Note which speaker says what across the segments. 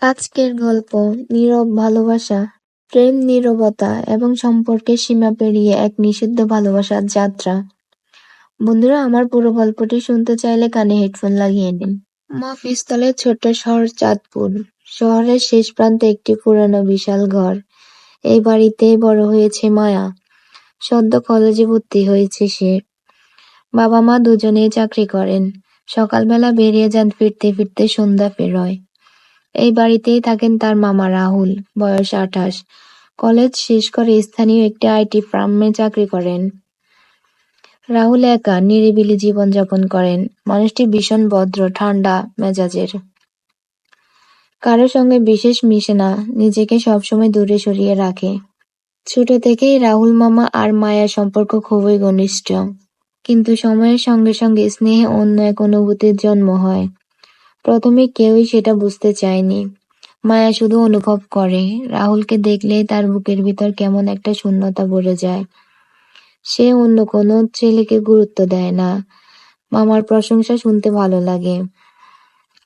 Speaker 1: আজকের গল্প নীরব ভালোবাসা, প্রেম, নীরবতা এবং সম্পর্কের সীমা পেরিয়ে এক নিষিদ্ধ ভালোবাসার যাত্রা। বন্ধুরা, আমার পুরো গল্পটি শুনতে চাইলে কানে হেডফোন লাগিয়ে নিন। মফস্বলের ছোট্ট শহর চাঁদপুর। শহরের শেষ প্রান্তে একটি পুরানো বিশাল ঘর। এই বাড়িতেই বড় হয়েছে মায়া। সদ্য কলেজে ভর্তি হয়েছে সে। বাবা মা দুজনেই চাকরি করেন। সকালবেলা বেরিয়ে যান, ফিরতে ফিরতে সন্ধ্যা পেরোয়। এই বাড়িতেই থাকেন তার মামা রাহুল, বয়স 28। কলেজ শেষ করে স্থানীয় একটি আইটি ফার্মে চাকরি করেন। রাহুল একা নিরিবিলি জীবনযাপন করেন। মানুষটি ভীষণ ভদ্র, ঠান্ডা মেজাজের। কারো সঙ্গে বিশেষ মিশে না, নিজেকে সবসময় দূরে সরিয়ে রাখে। ছোট থেকেই রাহুল মামা আর মায়ার সম্পর্ক খুবই ঘনিষ্ঠ। কিন্তু সময়ের সঙ্গে সঙ্গে স্নেহে অন্য এক অনুভূতির জন্ম হয়। প্রথমে কেউই সেটা বুঝতে চায়নি। মায়া শুধু অনুভব করে, রাহুলকে দেখলেই তার বুকের ভিতর কেমন একটা শূন্যতা ভরে যায়। সে অন্য কোনো ছেলেকে গুরুত্ব দেয় না। মামার প্রশংসা শুনতে ভালো লাগে,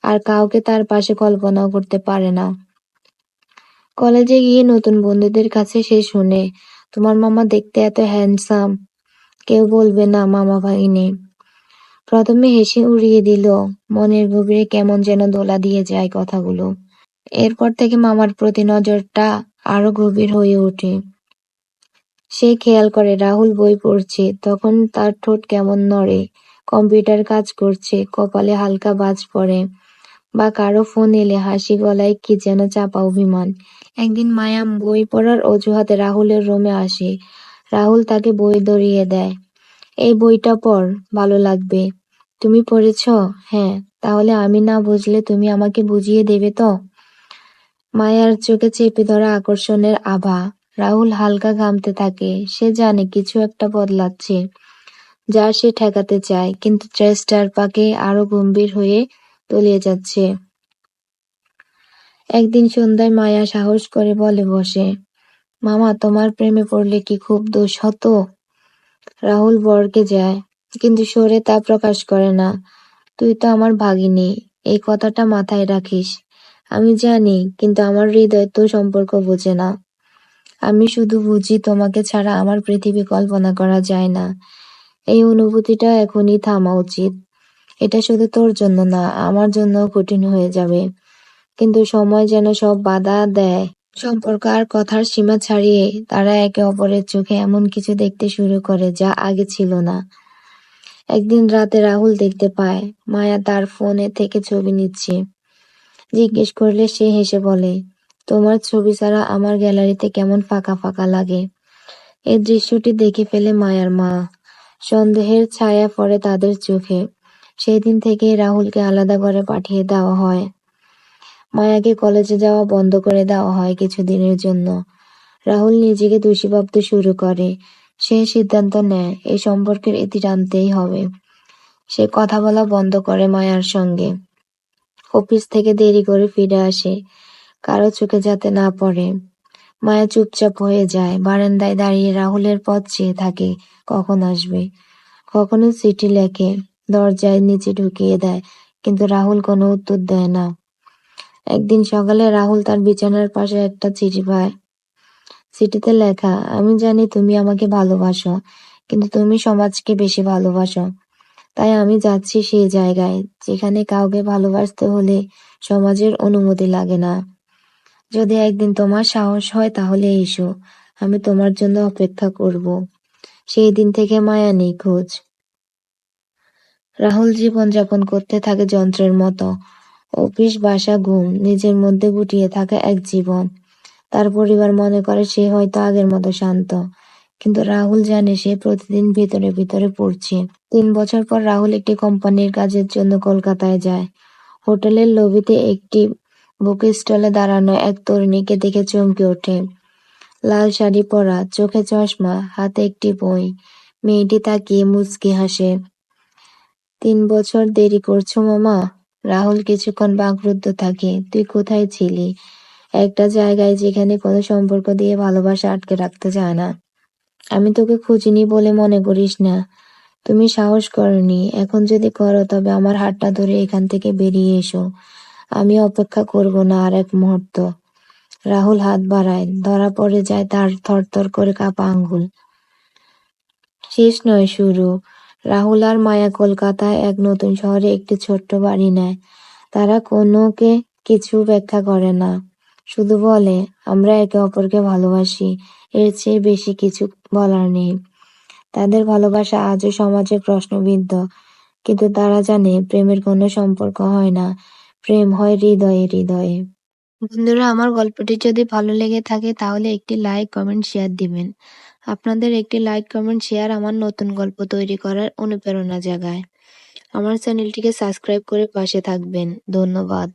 Speaker 1: আর কাউকে তার পাশে কল্পনাও করতে পারে না। কলেজে গিয়ে নতুন বন্ধুদের কাছে সে শুনে, তোমার মামা দেখতে এত হ্যান্ডসাম, কেউ বলবে না মামা ভাগ্নে। প্রথমে হেসে উড়িয়ে দিল, মনের গভীরে কেমন যেন দোলা দিয়ে যায় কথাগুলো। এরপর থেকে মামার প্রতি নজরটা আরো গভীর হয়ে ওঠে। সে খেয়াল করে রাহুল বই পড়ছে, তখন তার ঠোঁট কেমন নড়ে। কম্পিউটার কাজ করছে, কপালে হালকা ভাঁজ পড়ে, বা কারো ফোন এলে হাসি গলায় কি যেন চাপা অভিমান। একদিন মায়া বই পড়ার অজুহাতে রাহুলের রুমে আসে। রাহুল তাকে বই ধরিয়ে দেয়। এই বইটা পড়, ভালো লাগবে। তুমি পড়েছ? হ্যাঁ। তাহলে আমি না বুঝলে তুমি আমাকে বুঝিয়ে দেবে তো? মায়ার চোখে চেপে ধরা আকর্ষণের আভা। রাহুল হালকা ঘামতে থাকে। সে জানে কিছু একটা বদলাচ্ছে, যা সে ঠেকাতে চায়, কিন্তু চেষ্টার পাকে আরো গম্ভীর হয়ে তলিয়ে যাচ্ছে। একদিন সন্ধ্যায় মায়া সাহস করে বলে বসে, মামা, তোমার প্রেমে পড়লে কি খুব দোষ হতো? রাহুল ভড়কে যায়, কিন্তু সরে তা প্রকাশ করে না। তুই তো আমার ভাগিনী, এই কথাটা মাথায় রাখিস। আমি জানি, কিন্তু আমার হৃদয় তো সম্পর্ক বোঝে না। আমি শুধু বুঝি তোমাকে ছাড়া আমার পৃথিবী কল্পনা করা যায় না। এই অনুভূতিটা এখনই থামা উচিত। এটা শুধু তোর জন্য না, আমার জন্যও কঠিন হয়ে যাবে। কিন্তু সময় যেন সব বাধা দেয়। সম্পর্ক আর কথার সীমা ছাড়িয়ে তারা একে অপরের চোখে এমন কিছু দেখতে শুরু করে যা আগে ছিল না। একদিন রাতে রাহুল দেখতে পায় মায়া তার ফোনে থেকে ছবি নিচ্ছে। জিজ্ঞেস করলে সে হেসে বলে, তোমার ছবি ছাড়া আমার গ্যালারিতে কেমন ফাঁকা ফাঁকা লাগে। এই দৃশ্যটি দেখে ফেলে মায়ার মা। সন্দেহের ছায়া পড়ে তাদের চোখে। সেই দিন থেকেই রাহুলকে আলাদা করে পাঠিয়ে দেওয়া হয়। মায়াকে কলেজে যাওয়া বন্ধ করে দেওয়া হয় কিছুদিনের জন্য। রাহুল নিজেকে দোষী ভাবতে শুরু করে। সে সিদ্ধান্ত নেয়, এই সম্পর্কের ইতি টানতেই হবে। সে কথা বলা বন্ধ করে মায়ার সঙ্গে। অফিস থেকে দেরি করে ফিরে আসে, কারো চোখে যাতে না পড়ে। মায়া চুপচাপ হয়ে যায়, বারান্দায় দাঁড়িয়ে রাহুলের পথ চেয়ে থাকে, কখন আসবে। কখনো চিঠি লেখে, দরজায় নিচে ঢুকিয়ে দেয়, কিন্তু রাহুল কোনো উত্তর দেয় না। একদিন সকালে রাহুল তার বিছানার পাশে একটা চিঠি পায়। চিঠিতে লেখা, আমি জানি তুমি আমাকে ভালোবাসো, কিন্তু তুমি সমাজকে বেশি ভালোবাসো। তাই আমি যাচ্ছি সেই জায়গায় যেখানে কাউকে ভালোবাসতে হলে সমাজের অনুমতি লাগে না। যদি একদিন তোমার সাহস হয় তাহলে এসো, আমি তোমার জন্য অপেক্ষা করব। সেই দিন থেকে মায়া নিখোঁজ। রাহুল জীবনযাপন করতে থাকে যন্ত্রের মতো। অফিস, বাসা, ঘুম, নিজের মধ্যে গুটিয়ে থাকা এক জীবন। তার পরিবার মনে করে সে হয়তো আগের মতো শান্ত, কিন্তু রাহুল জানে সে প্রতিদিন ভিতরে ভিতরে পড়ছে। 3 বছর পর রাহুল একটি কোম্পানির কাজের জন্য কলকাতায় যায়। হোটেলের লবিতে একটি বুক স্টলে দাঁড়ানো এক তরুণীকে দেখে চমকে ওঠে। লাল শাড়ি পরা, চোখে চশমা, হাতে একটি বই। মেয়েটি তাকিয়ে মুচকি হাসে। 3 বছর দেরি করছো মামা? রাহুল কিছুক্ষণ বাকরুদ্ধ থাকে। তুই কোথায় ছিলি? একটা জায়গায় যেখানে কোনো সম্পর্ক দিয়ে ভালোবাসা আটকে রাখতে চায় না। আমি তোকে খুঁজিনি বলে মনে করিস না। তুমি সাহস করনি, এখন যদি করো তবে আমার হাতটা ধরে এখান থেকে বেরিয়ে এসো। আমি অপেক্ষা করব না আর এক মুহূর্ত। রাহুল হাত বাড়ায়, ধরা পড়ে যায় তার থরথর করে কাঁপা আঙ্গুল। শেষ নয়, শুরু। রাহুল আর মায়া কলকাতায় এক নতুন শহরে একটি ছোট্ট বাড়ি নেয়। তারা কোনোকে কিছু ব্যাখ্যা করে না, শুধু বলে আমরা একে অপরকে ভালোবাসি, এর চেয়ে বেশি কিছু বলার নেই। তাদের ভালোবাসা আজও সমাজে প্রশ্নবিদ্ধ, কিন্তু তারা জানে প্রেমের কোনো সম্পর্ক হয় না, প্রেম হয় হৃদয়ে হৃদয়ে। বন্ধুরা, আমার গল্পটি যদি ভালো লেগে থাকে তাহলে একটি লাইক, কমেন্ট, শেয়ার দিবেন। আপনাদের একটি লাইক, কমেন্ট, শেয়ার আমার নতুন গল্প তৈরি করার অনুপ্রেরণা জাগায়। আমার চ্যানেলটিকে সাবস্ক্রাইব করে পাশে থাকবেন। ধন্যবাদ।